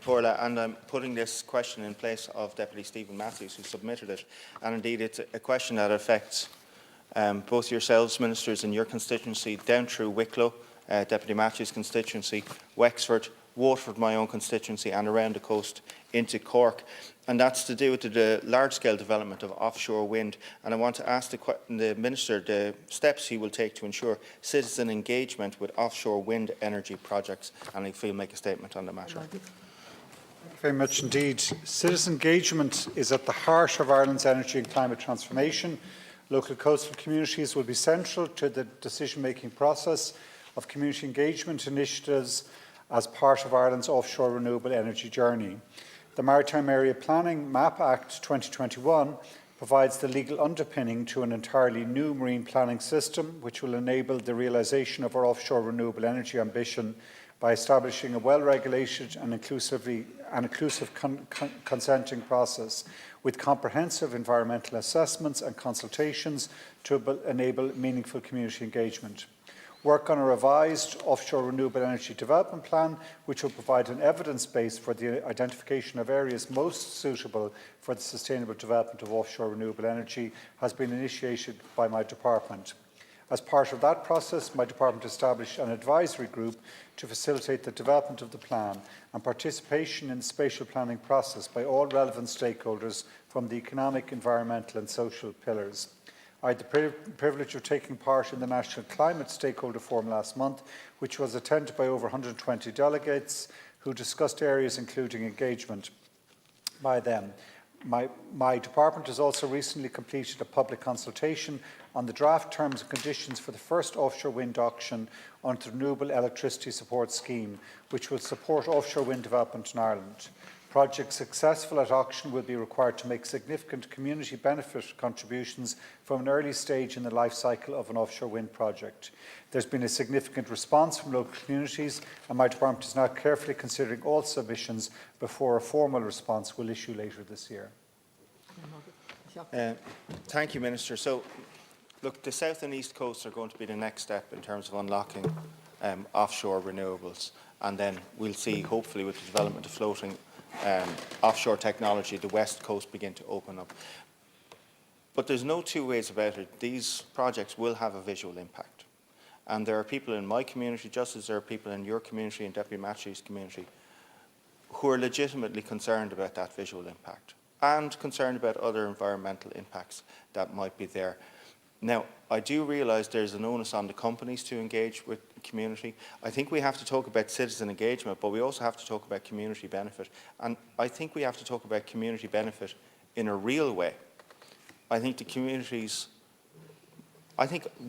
Paula, and I'm putting this question in place of Deputy Stephen Matthews, who submitted it. And indeed, it's a question that affects both yourselves, Ministers, in your constituency, down through Wicklow, Deputy Matthews' constituency, Wexford, Waterford, my own constituency, and around the coast into Cork. And that's to do with the large-scale development of offshore wind. And I want to ask the Minister the steps he will take to ensure citizen engagement with offshore wind energy projects, and if he'll make a statement on the matter. Thank you very much indeed. Citizen engagement is at the heart of Ireland's energy and climate transformation. Local coastal communities will be central to the decision-making process of community engagement initiatives as part of Ireland's offshore renewable energy journey. The Maritime Area Planning MAP Act 2021 provides the legal underpinning to an entirely new marine planning system which will enable the realisation of our offshore renewable energy ambition by establishing a well-regulated and inclusive consenting process with comprehensive environmental assessments and consultations to enable meaningful community engagement. Work on a revised offshore renewable energy development plan, which will provide an evidence base for the identification of areas most suitable for the sustainable development of offshore renewable energy, has been initiated by my department. As part of that process, my department established an advisory group to facilitate the development of the plan and participation in the spatial planning process by all relevant stakeholders from the economic, environmental and social pillars. I had the privilege of taking part in the National Climate Stakeholder Forum last month, which was attended by over 120 delegates who discussed areas including engagement by them. My department has also recently completed a public consultation on the draft terms and conditions for the first offshore wind auction under the Renewable Electricity Support Scheme, which will support offshore wind development in Ireland. Projects successful at auction will be required to make significant community benefit contributions from an early stage in the life cycle of an offshore wind project. There's been a significant response from local communities, and my department is now carefully considering all submissions before a formal response will issue later this year. Thank you, Minister. So, look, the south and east coasts are going to be the next step in terms of unlocking offshore renewables, and then we'll see, hopefully, with the development of floating offshore technology, the west coast begin to open up. But there's no two ways about it. These projects will have a visual impact. And there are people in my community, just as there are people in your community and Deputy Matthew's community, who are legitimately concerned about that visual impact and concerned about other environmental impacts that might be there. Now, I do realise there's an onus on the companies to engage with the community. I think we have to talk about citizen engagement, but we also have to talk about community benefit. And I think we have to talk about community benefit in a real way. I think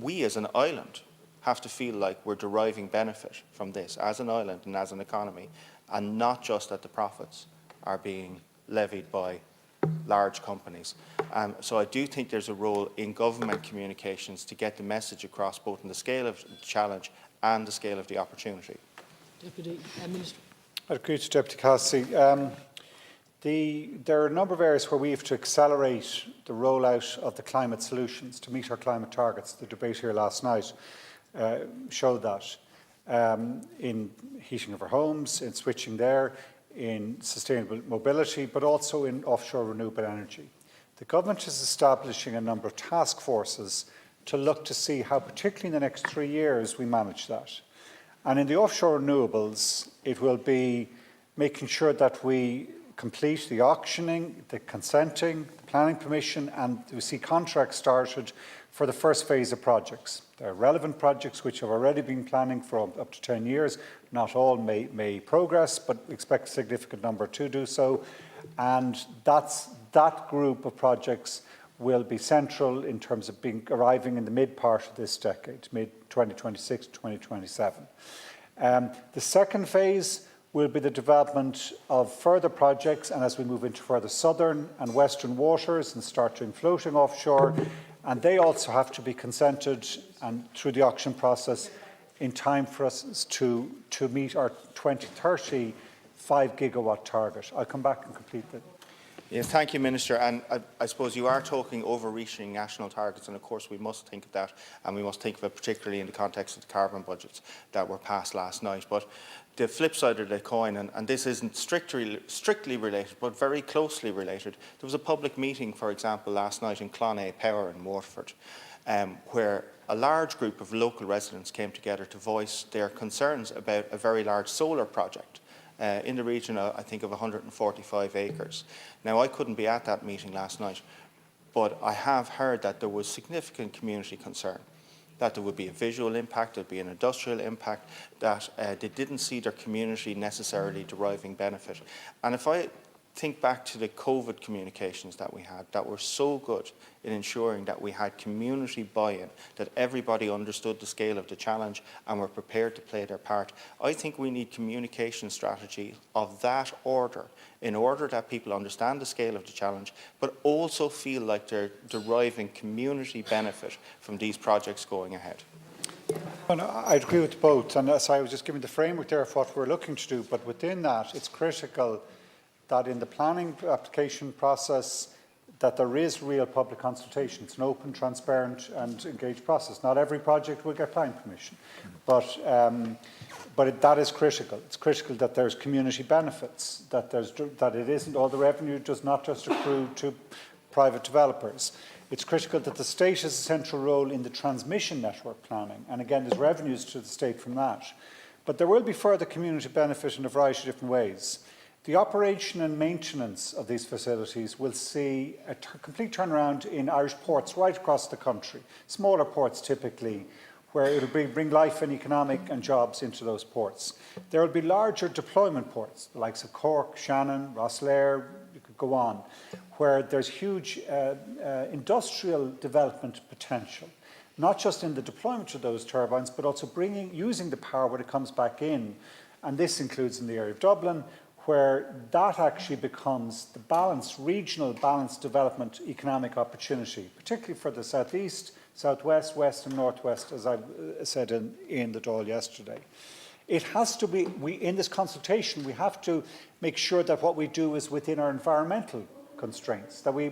we as an island have to feel like we're deriving benefit from this as an island and as an economy, and not just that the profits are being levied by large companies. So I do think there's a role in government communications to get the message across both in the scale of the challenge and the scale of the opportunity. Deputy Minister. I agree to Deputy Cassidy. There are a number of areas where we have to accelerate the rollout of the climate solutions to meet our climate targets. The debate here last night showed that in heating of our homes, in switching there, in sustainable mobility, but also in offshore renewable energy. The government is establishing a number of task forces to look to see how, particularly in the next 3 years, we manage that. And in the offshore renewables, it will be making sure that we complete the auctioning, the consenting, the planning permission, and we see contracts started for the first phase of projects. There are relevant projects which have already been planning for up to 10 years. Not all may progress, but we expect a significant number to do so. And that group of projects will be central in terms of arriving in the mid part of this decade, mid-2026 to 2027. The second phase will be the development of further projects, and as we move into further southern and western waters and start doing floating offshore, and they also have to be consented and through the auction process in time for us to meet our 2030 5 gigawatt target. I'll come back and complete that. Yes, thank you, Minister. And I suppose you are talking overreaching national targets, and of course we must think of that, and we must think of it particularly in the context of the carbon budgets that were passed last night. But the flip side of the coin, and this isn't strictly related, but very closely related, there was a public meeting, for example, last night in Clonea Power in Waterford, where a large group of local residents came together to voice their concerns about a very large solar project. In the region, I think, of 145 acres. Now, I couldn't be at that meeting last night, but I have heard that there was significant community concern, that there would be a visual impact, there would be an industrial impact, that they didn't see their community necessarily deriving benefit. And if I think back to the COVID communications that we had that were so good in ensuring that we had community buy-in, that everybody understood the scale of the challenge and were prepared to play their part. I think we need communication strategy of that order in order that people understand the scale of the challenge, but also feel like they're deriving community benefit from these projects going ahead. Well, I agree with both, and as I was just giving the framework there of what we're looking to do, but within that, it's critical that in the planning application process that there is real public consultation. It's an open, transparent and engaged process. Not every project will get planning permission, but that is critical. It's critical that there's community benefits, that it isn't all the revenue does not just accrue to private developers. It's critical that the state has a central role in the transmission network planning, and again there's revenues to the state from that. But there will be further community benefit in a variety of different ways. The operation and maintenance of these facilities will see a complete turnaround in Irish ports right across the country, smaller ports typically, where it will bring life and economic and jobs into those ports. There will be larger deployment ports, the likes of Cork, Shannon, Rosslare, you could go on, where there's huge industrial development potential, not just in the deployment of those turbines, but also using the power when it comes back in. And this includes in the area of Dublin, where that actually becomes the balanced, regional balanced development economic opportunity, particularly for the southeast, southwest, west and northwest, as I said in the Dáil yesterday. It has to be, in this consultation, we have to make sure that what we do is within our environmental constraints, that we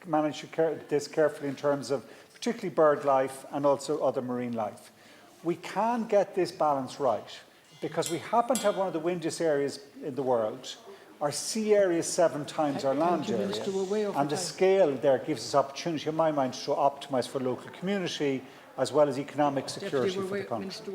manage this carefully in terms of particularly bird life and also other marine life. We can get this balance right, because we happen to have one of the windiest areas in the world. Our sea area is 7 times our land area, and the scale there gives us opportunity, in my mind, to optimise for local community as well as economic security for the country.